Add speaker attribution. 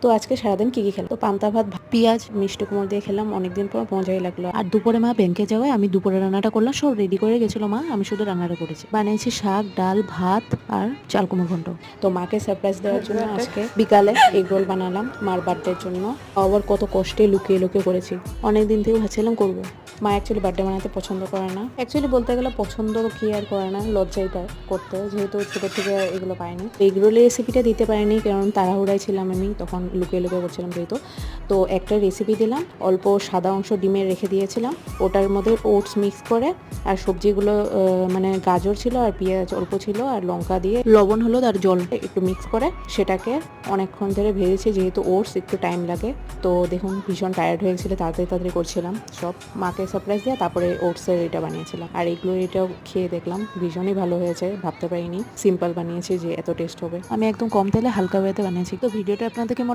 Speaker 1: তো আজকে সারাদিন কি খেলাম, তো পান্তা ভাত, পেঁয়াজ, মিষ্টি কুমড় দিয়ে খেলাম। অনেকদিন পর মজাই লাগলো। আর দুপুরে মা ব্যাংকে যাওয়ায় আমি দুপুরে রান্নাটা করলাম, সব রেডি করে গেছিল মা, আমি শুধু রান্নাটা করেছি। বানিয়েছি শাক, ডাল, ভাত আর চাল কুমড়ো ঘন্ট। তো মাকে সারপ্রাইজ দেওয়ার জন্য আজকে বিকালে এগ রোল বানালাম মার বার্থডের জন্য। আবার কত কষ্টে লুকিয়ে লুকিয়ে করেছি, অনেকদিন থেকে ভাবছিলাম করবো। মা অ্যাকচুয়ালি বার্থডে বানাতে পছন্দ করে না, অ্যাকচুয়ালি বলতে গেলে পছন্দ কি আর করে না, লজ্জাই পায় করতে, যেহেতু ছোটো থেকে এগুলো পাইনি। এগ রোলের রেসিপিটা দিতে পারিনি কারণ তাড়াহুড়ায় ছিলাম, আমি তখন লুকিয়ে লুকিয়ে করছিলাম যেহেতু। তো একটা রেসিপি দিলাম, অল্প সাদা অংশ ডিমের রেখে দিয়েছিলাম, ওটার মধ্যে ওটস মিক্স করে আর সবজিগুলো মানে গাজর ছিল আর পেঁয়াজ অল্প ছিল আর লঙ্কা দিয়ে লবণ হলুদ আর জল একটু মিক্স করে সেটাকে অনেকক্ষণ ধরে ভেজেছি, যেহেতু ওটস একটু টাইম লাগে। তো দেখুন ভীষণ টায়ার্ড হয়ে গেছিলো, তাড়াতাড়ি তাড়াতাড়ি করছিলাম সব। মাকে সারপ্রাইজ দিয়ে তারপরে ওটসের এটা বানিয়েছিলাম। আর এগুলো এটাও খেয়ে দেখলাম ভীষণই ভালো হয়েছে, ভাবতে পারিনি সিম্পল বানিয়েছি যে এত টেস্ট হবে। আমি একদম কম তেলে হালকা ওয়েতে বানিয়েছি। তো ভিডিওটা আপনাদের কেমন